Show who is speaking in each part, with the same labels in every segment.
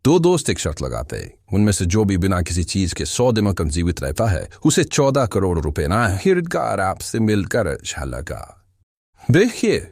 Speaker 1: दो दोस्त एक शर्त लगाते हैं, उनमें से जो भी बिना किसी चीज के 100 दिनों तक जीवित रहता है उसे 14 करोड़ रुपए ना हिरदगार आपसे मिलकर झलका। देखिए,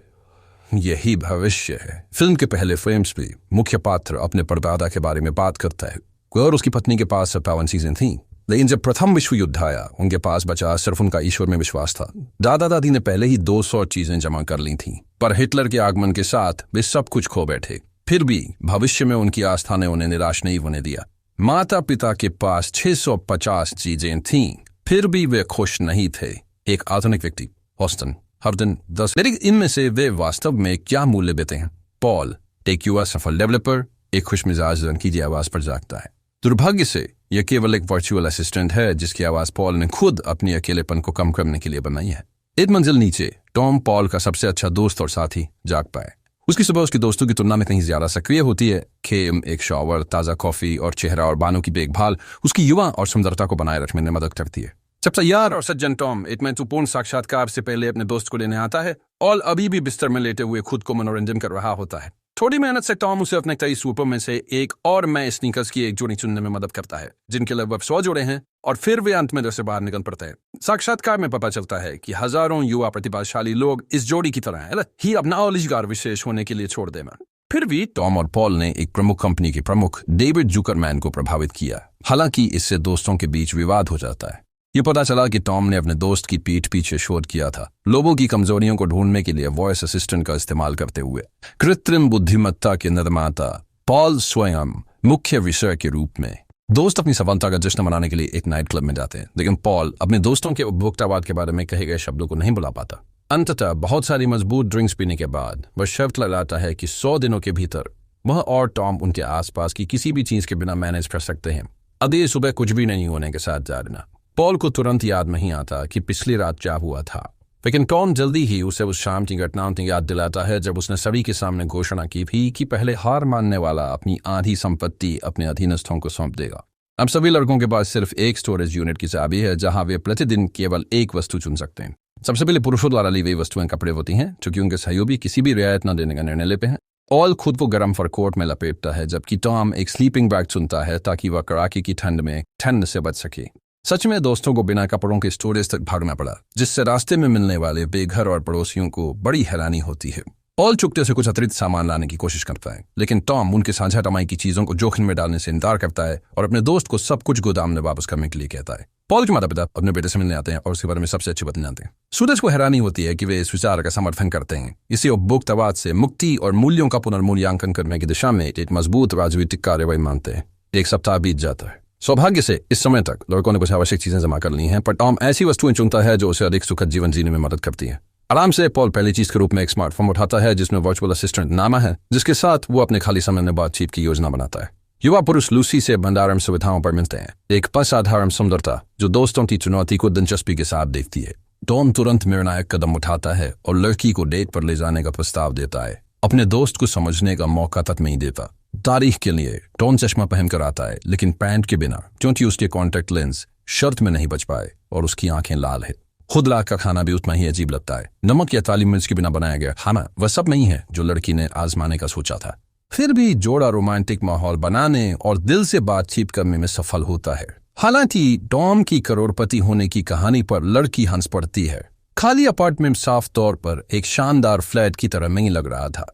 Speaker 1: यही भविष्य है। फिल्म के पहले फ्रेम्स भी मुख्य पात्र अपने परदादा के बारे में बात करता है और उसकी पत्नी के पास 57 चीजें थीं, लेकिन जब प्रथम विश्व युद्ध आया उनके पास बचा सिर्फ उनका ईश्वर में विश्वास था। दादा दादी ने पहले ही 200 चीजें जमा कर ली थीं, पर हिटलर के आगमन के साथ वे सब कुछ खो बैठे। फिर भी भविष्य में उनकी आस्था ने उन्हें निराश नहीं होने दिया। माता पिता के पास 650 चीजें थीं, फिर भी वे खुश नहीं थे। एक आधुनिक व्यक्ति, ऑस्टन, हर दिन 10, लेकिन इनमें से वे वास्तव में क्या मूल्य देते हैं? पॉल, एक युवा सफल डेवलपर, एक खुशमिजाज रंग की आवाज पर जागता है। दुर्भाग्य से यह केवल एक वर्चुअल असिस्टेंट है जिसकी आवाज पॉल ने खुद अपने अकेलेपन को कम करने के लिए बनाई है। एक मंजिल नीचे टॉम, पॉल का सबसे अच्छा दोस्त और साथी, जाग पाए। उसकी सुबह उसके दोस्तों की तुलना में कहीं ज्यादा सक्रिय होती है। खेम, एक शॉवर, ताज़ा कॉफी और चेहरा और बालों की देखभाल उसकी युवा और सुंदरता को बनाए रखने में मदद करती है। जब तैयार और सज्जन टॉम एक महत्वपूर्ण साक्षात्कार से पहले अपने दोस्त को लेने आता है, पॉल अभी भी बिस्तर में लेटे हुए खुद को मनोरंजन कर रहा होता है। थोड़ी मेहनत से टॉम उसे अपने कई सूपों में से एक और नए स्नीकर्स की एक जोड़ी चुनने में मदद करता है, जिनके लगभग 100 जोड़े हैं, और फिर वे अंत में घर से बाहर निकल पड़ते हैं। साक्षात्कार में पता चलता है कि हजारों युवा प्रतिभाशाली लोग इस जोड़ी की तरह ही अपना औलिजगार विशेष होने के लिए छोड़ देना। फिर भी टॉम और पॉल ने एक प्रमुख कंपनी के प्रमुख डेविड जुकरमैन को प्रभावित किया। हालांकि इससे दोस्तों के बीच विवाद हो जाता है। ये पता चला कि टॉम ने अपने दोस्त की पीठ पीछे शोध किया था, लोगों की कमजोरियों को ढूंढने के लिए वॉइस असिस्टेंट का इस्तेमाल करते हुए। कृत्रिम बुद्धिमत्ता के निर्माता पॉल स्वयं मुख्य विषय के रूप में। दोस्त अपनी सफलता का जश्न मनाने के लिए एक नाइट क्लब में जाते हैं, लेकिन पॉल अपने दोस्तों के उपभोक्तावाद के बारे में कहे गए शब्दों को नहीं बुला पाता। अंततः बहुत सारी मजबूत ड्रिंक्स पीने के बाद वह शर्त लगाता है कि 100 दिनों के भीतर वह और टॉम उनके आसपास की किसी भी चीज के बिना मैनेज कर सकते हैं। अगली सुबह कुछ भी नहीं होने के साथ जागना। पॉल को तुरंत याद नहीं आता कि पिछली रात क्या हुआ था, लेकिन टॉम जल्दी ही उसे उस शाम की घटनाओं की याद दिलाता है जब उसने सभी के सामने घोषणा की थी कि पहले हार मानने वाला अपनी आधी संपत्ति अपने अधीनस्थों को सौंप देगा। अब सभी लड़कों के पास सिर्फ एक स्टोरेज यूनिट की चाबी है जहां वे प्रतिदिन केवल एक वस्तु चुन सकते हैं। सबसे पहले पुरुषों द्वारा ली गई वस्तुएं कपड़े होती हैं, क्योंकि उनके सहयोगी किसी भी रियायत न देने का निर्णय लेते हैं। पॉल खुद को गर्म फर कोट में लपेटता है, जबकि टॉम एक स्लीपिंग बैग चुनता है ताकि वह कड़ाके की ठंड में ठंड से बच सके। सच में दोस्तों को बिना कपड़ों के स्टोरेज तक भागना पड़ा, जिससे रास्ते में मिलने वाले बेघर और पड़ोसियों को बड़ी हैरानी होती है। पॉल चुपते से कुछ अतिरिक्त सामान लाने की कोशिश करता है, लेकिन टॉम उनके साझा कमाई की चीजों को जोखिम में डालने से इनकार करता है और अपने दोस्त को सब कुछ गोदाम में वापस करने के लिए कहता है। पॉल के माता पिता अपने बेटे से मिलने आते हैं और उसके बारे में सबसे अच्छी बात जानते हैं। सूरज को हैरानी होती है कि वे इस विचार का समर्थन करते हैं। इसे उपभोक्तावाद से मुक्ति और मूल्यों का पुनर्मूल्यांकन करने की दिशा में एक मजबूत राजनीतिक कार्रवाई मानते हैं। एक सप्ताह बीत जाता है। सौभाग्य से इस समय तक लड़कों ने कुछ आवश्यक चीजें जमा कर ली हैं, पर टॉम ऐसी वस्तुएं चुनता है जो उसे अधिक सुखद जीवन जीने में मदद करती है। आराम से पॉल पहली चीज के रूप में एक स्मार्टफोन उठाता है जिसमें वर्चुअल असिस्टेंट नामा है, जिसके साथ वो अपने खाली समय में बातचीत की योजना बनाता है। युवा पुरुष लूसी से भंडारण सुविधाओं पर मिलते हैं, एक असाधारण सुंदरता जो दोस्तों की चुनौती को दिलचस्पी के साथ देखती है। टॉम तुरंत निर्णायक कदम उठाता है और लड़की को डेट पर ले जाने का प्रस्ताव देता है। अपने दोस्त को समझने का मौका तक नहीं देता। तारीख के लिए टॉम चश्मा पहनकर आता है, लेकिन पैंट के बिना, क्योंकि उसके कॉन्टैक्ट लेंस शर्ट में नहीं बच पाए और उसकी आंखें लाल है। खुद लाख का खाना भी उतना ही अजीब लगता है। नमक या काली मिर्च के बिना बनाया गया खाना वह सब नहीं है जो लड़की ने आजमाने का सोचा था। फिर भी जोड़ा रोमांटिक माहौल बनाने और दिल से बातचीत करने में सफल होता है। हालांकि टॉम की करोड़पति होने की कहानी पर लड़की हंस पड़ती है। खाली अपार्टमेंट साफ तौर पर एक शानदार फ्लैट की तरह नहीं लग रहा था।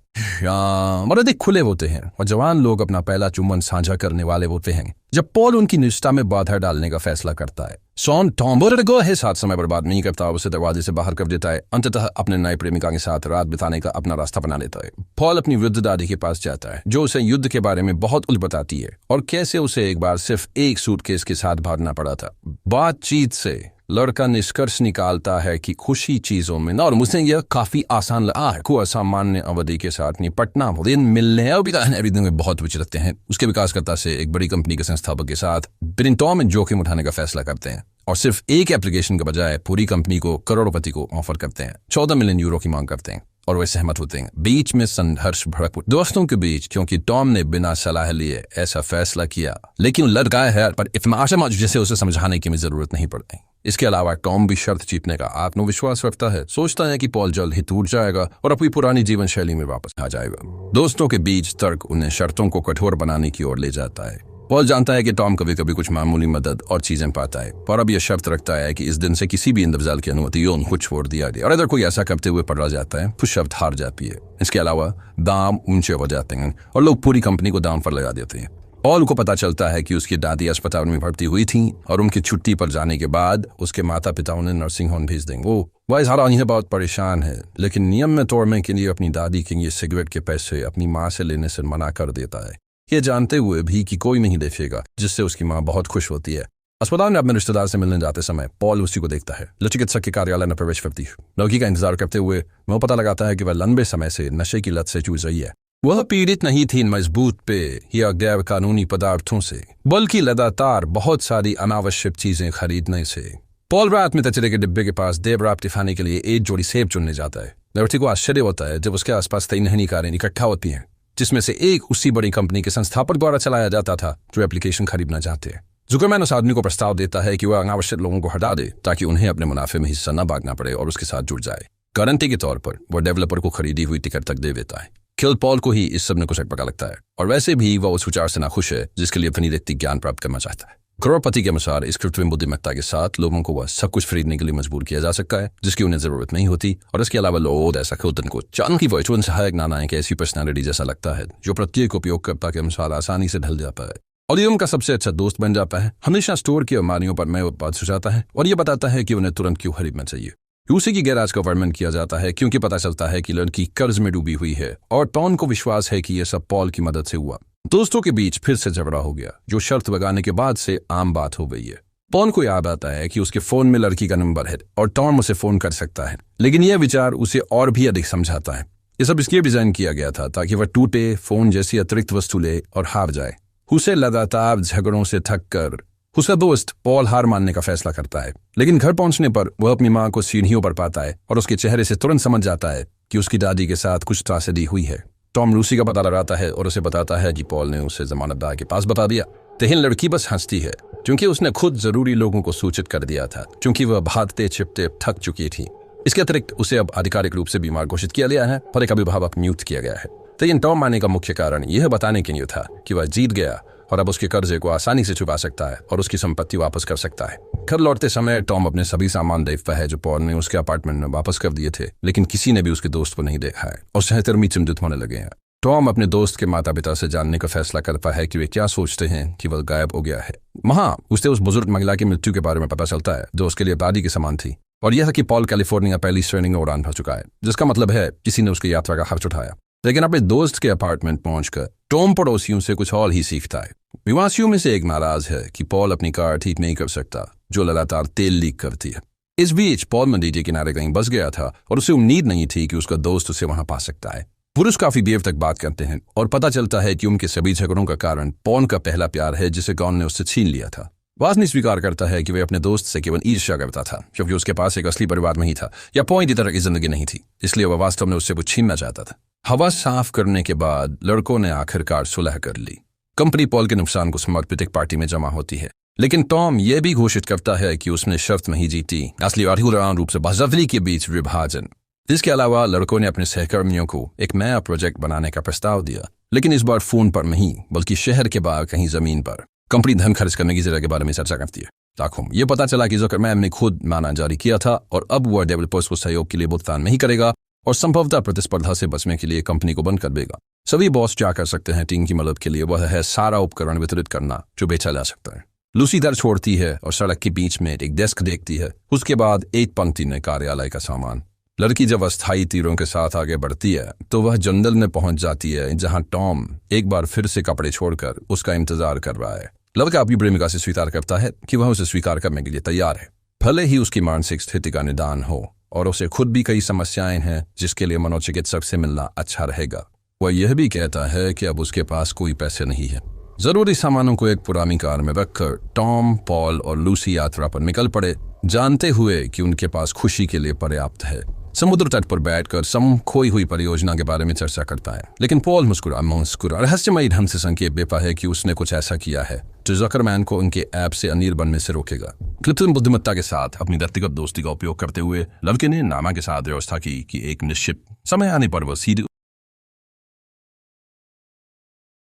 Speaker 1: अधिक खुले होते हैं और जवान लोग अपना पहला चुम्बन साझा करने वाले होते हैं। जब पॉल उनकी निष्ठा में बाधा डालने का फैसला करता है, सॉन टॉम है साथ समय बर्बाद नहीं करता, उसे दरवाजे से बाहर कर देता है। अंततः अपने नए प्रेमिका के साथ रात बिताने का अपना रास्ता बना लेता है। पॉल अपनी वृद्ध दादी के पास जाता है, जो उसे युद्ध के बारे में बहुत उल बताती है और कैसे उसे एक बार सिर्फ एक सूटकेस के साथ भागना पड़ा था। बातचीत से लड़का निष्कर्ष निकालता है कि खुशी चीजों में और मुझे यह काफी आसान लगा है को असामान्य अवधि के साथ निपटना। मिलने और बहुत रुचि रखते हैं। उसके विकासकर्ता से एक बड़ी कंपनी के संस्थापक के साथ टॉम में जोखिम उठाने का फैसला करते हैं और सिर्फ एक एप्लीकेशन के बजाय पूरी कंपनी को करोड़पति को ऑफर करते हैं। 14 मिलियन यूरो की मांग करते हैं और वे सहमत होते हैं। बीच में संघर्ष भड़क दोस्तों के बीच, क्योंकि टॉम ने बिना सलाह लिए ऐसा फैसला किया, लेकिन लड़का है पर इतना जैसे उसे समझाने की जरूरत नहीं पड़ती। इसके अलावा टॉम भी शर्त जीतने का आत्मविश्वास रखता है, सोचता है कि पॉल जल्द ही टूट जाएगा और अपनी पुरानी जीवन शैली में वापस आ जाएगा। दोस्तों के बीच तर्क उन्हें शर्तों को कठोर बनाने की ओर ले जाता है। पॉल जानता है कि टॉम कभी कभी कुछ मामूली मदद और चीजें पाता है, पर अब यह शर्त रखता है कि इस दिन से किसी भी इंतजाल की अनुमति उनको छोड़ दिया गया, और अगर कोई ऐसा करते हुए पकड़ा जाता है तो शर्त हार जाती है। इसके अलावा दाम ऊंचे हो जाते हैं और लोग पूरी कंपनी को दाम पर लगा देते हैं। पॉल को पता चलता है कि उसकी दादी अस्पताल में भर्ती हुई थी और उनकी छुट्टी पर जाने के बाद उसके माता पिता उन्हें नर्सिंग होम भेज देंगे। वह इस हालात में बहुत परेशान है, लेकिन नियम में तोड़ने के लिए अपनी दादी के लिए सिगरेट के पैसे अपनी माँ से लेने से मना कर देता है, ये जानते हुए भी कि कोई नहीं देखेगा, जिससे उसकी माँ बहुत खुश होती है। अस्पताल में अपने रिश्तेदार से मिलने जाते समय पॉल उसी को देखता है। चिकित्सक के कार्यालय में प्रवेश करती है। लड़की का इंतजार करते हुए वह पता लगाता है कि वह लंबे समय से नशे की लत से जूझ रही है। वह पीड़ित नहीं थी मजबूत पे या गैर कानूनी पदार्थों से, बल्कि लगातार बहुत सारी अनावश्यक चीजें खरीदने से। पॉल रात में कचरे के डिब्बे के पास देर रात दिखाने के लिए एक जोड़ी सेब चुनने जाता है। लड़की को आश्चर्य होता है जब उसके आसपास 3 नई कारें इकट्ठा होती हैं, जिसमें से एक उसी बड़ी कंपनी के संस्थापक द्वारा चलाया जाता था जो एप्लीकेशन खरीदना चाहते हैं। जुकरमैन उस आदमी को प्रस्ताव देता है कि वह अनावश्यक लोगों को हटा दे ताकि उन्हें अपने मुनाफे में हिस्सा न भागना पड़े और उसके साथ जुड़ जाए। गारंटी के तौर पर वह डेवलपर को खरीदी हुई टिकट तक दे देता है। केवल पॉल को ही इस सब में कुछ पता लगता है, और वैसे भी वह उस विचार से नाखुश है जिसके लिए अपनी व्यक्ति ज्ञान प्राप्त करना चाहता है। करोड़पति के अनुसार इस कृत्रिम बुद्धिमत्ता के साथ लोगों को वह सब कुछ खरीदने के लिए मजबूर किया जा सकता है जिसकी उन्हें जरूरत नहीं होती, और इसके अलावा लोग ऐसा खुद को चांद की वर्चुअल सहायक नाना एक ऐसी पर्सनैलिटी जैसा लगता है जो प्रत्येक उपयोगकर्ता के अनुसार आसानी से ढल जाता है और ये उनका सबसे अच्छा दोस्त बन जाता है। हमेशा स्टोर की अलमारियों पर नए उत्पाद सुझाता है और ये बताता है कि उन्हें तुरंत क्यों खरीदना चाहिए। उसी की गैराज का वर्णन किया जाता है क्योंकि पता चलता है कि लड़की कर्ज में डूबी हुई है और टॉम को विश्वास है कि यह सब पॉल की मदद से हुआ। दोस्तों के बीच फिर से झगड़ा हो गया, जो शर्त लगाने के बाद से आम बात हो गई है। पॉल को याद आता है कि उसके फोन में लड़की का नंबर है और टॉम उसे फोन कर सकता है, लेकिन यह विचार उसे और भी अधिक समझाता है। ये सब इसलिए डिजाइन किया गया था ताकि वह टूटे फोन जैसी अतिरिक्त वस्तु ले और हार जाए। उसे लगातार झगड़ों से थक कर उसका दोस्त पॉल हार मानने का फैसला करता है, लेकिन घर पहुंचने पर वह अपनी माँ को सीढ़ियों पर पाता है और उसके चेहरे से तुरंत समझ जाता है कि उसकी दादी के साथ कुछ त्रासदी हुई है। टॉम लूसी का पता लगाता है और उसे बताता है कि पॉल ने उसे जमानतदार के पास बता दिया। लेकिन लड़की बस हंसती है क्योंकि उसने खुद जरूरी लोगों को सूचित कर दिया था, क्योंकि वह भागते छिपते थक चुकी थी। इसके अतिरिक्त उसे अब आधिकारिक रूप से बीमार घोषित किया गया है और एक अभिभावक नियुक्त किया गया है। लेकिन टॉम मानने का मुख्य कारण यह बताने के लिए था कि वह जीत गया और अब उसके कर्जे को आसानी से चुका सकता है और उसकी संपत्ति वापस कर सकता है। घर लौटते समय टॉम अपने सभी सामान देखता है जो पॉल ने उसके अपार्टमेंट में वापस कर दिए थे, लेकिन किसी ने भी उसके दोस्त को नहीं देखा है और सहकर्मी चिंतित होने लगे हैं। टॉम अपने दोस्त के माता पिता से जानने का फैसला करता है कि वे क्या सोचते हैं कि वह गायब हो गया है। वहां उसे उस बुजुर्ग महिला की मृत्यु के बारे में पता चलता है जो उसके लिए दादी के समान थी, और यह था कि पॉल कैलिफोर्निया पहली श्रेणी में उड़ान भर चुका है, जिसका मतलब है किसी ने उसकी यात्रा का खर्च उठाया। लेकिन अपने दोस्त के अपार्टमेंट पहुंचकर टॉम पड़ोसियों से कुछ और ही सीखता है। निवासियों में से एक नाराज है कि पॉल अपनी कार ठीक नहीं कर सकता, जो लगातार तेल लीक करती है। इस बीच पॉल नदी के किनारे कहीं बस गया था और उसे उम्मीद नहीं थी कि उसका दोस्त उसे वहां पा सकता है। पुरुष काफी देर तक बात करते हैं और पता चलता है कि उनके सभी झगड़ों का कारण पॉल का पहला प्यार है जिसे गॉन ने उससे छीन लिया था। वासनी स्वीकार करता है कि वह अपने दोस्त से केवल ईर्ष्या करता था क्योंकि उसके पास एक असली परिवार नहीं था या पॉइंट की तरह की जिंदगी नहीं थी, इसलिए वह वास्तव में उससे कुछ छीनना चाहता था। हवा साफ करने के बाद लड़कों ने आखिरकार सुलह कर ली। कंपनी पॉल के नुकसान को समर्पित एक पार्टी में जमा होती है, लेकिन टॉम यह भी घोषित करता है कि उसने शर्त नहीं जीती, असली और रूप से बाज़ावली के बीच विभाजन। इसके अलावा लड़कों ने अपने सहकर्मियों को एक नया प्रोजेक्ट बनाने का प्रस्ताव दिया, लेकिन इस बार फोन पर नहीं बल्कि शहर के बाहर कहीं जमीन पर। कंपनी धन खर्च करने की जगह के बारे में चर्चा करती है। ताकि ये पता चला कि जुकरमैन ने खुद माना जारी किया था और अब वह डेवलपर्स को सहयोग के लिए भुगतान नहीं करेगा और संभवतः प्रतिस्पर्धा से बचने के लिए कंपनी को बंद कर देगा। सभी बॉस क्या कर सकते हैं टीम की मदद के लिए, वह है सारा उपकरण वितरित करना जो बेचा जा सकता है। लूसी दर छोड़ती है और सड़क के बीच में एक डेस्क देखती है। उसके बाद एक पंक्ति में कार्यालय का सामान। लड़की जब अस्थायी तीरों के साथ आगे बढ़ती है तो वह जंगल में पहुंच जाती है जहां टॉम एक बार फिर से कपड़े छोड़कर उसका इंतजार कर रहा है। लड़का अपनी प्रेमिका से स्वीकार करता है कि वह उसे स्वीकार करने के लिए तैयार है, भले ही उसकी मानसिक स्थिति का निदान हो और उसे खुद भी कई समस्याएं हैं जिसके लिए मनोचिकित्सक से मिलना अच्छा रहेगा। वह यह भी कहता है कि अब उसके पास कोई पैसे नहीं है। जरूरी सामानों को एक पुरानी कार में रखकर टॉम, पॉल और लूसी यात्रा पर निकल पड़े, जानते हुए कि उनके पास खुशी के लिए पर्याप्त है। समुद्र तट पर बैठकर सम खोई हुई परियोजना के बारे में चर्चा करता है, लेकिन पॉल मुस्कुरा रहस्यमयी ढंग से संकेत देता है कि उसने कुछ ऐसा किया है जो जुकरमैन को उनके ऐप से अमीर बनने से रोकेगा। कृत्रिम बुद्धिमत्ता के साथ अपनी व्यक्तिगत दोस्ती का उपयोग करते हुए लवके ने नामा के साथ व्यवस्था की कि एक निश्चित समय आने पर वह सीधे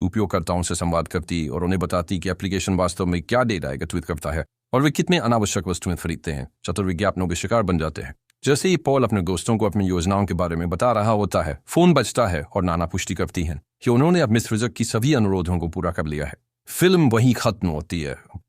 Speaker 1: उपयोगकर्ताओं से संवाद करती और उन्हें बताती कि एप्लीकेशन वास्तव में क्या डेटा एकत्रित करता है और वे कितने अनावश्यक वस्तुएं खरीदते हैं। चतुर विज्ञापनों के शिकार बन जाते हैं। जैसे ही पॉल अपने दोस्तों को अपनी योजनाओं के बारे में बता रहा होता है, फोन बजता है और नाना पुष्टि करती हैं कि उन्होंने अब मिस फ्रिजक की सभी अनुरोधों को पूरा कर लिया है। फिल्म वहीं खत्म होती है।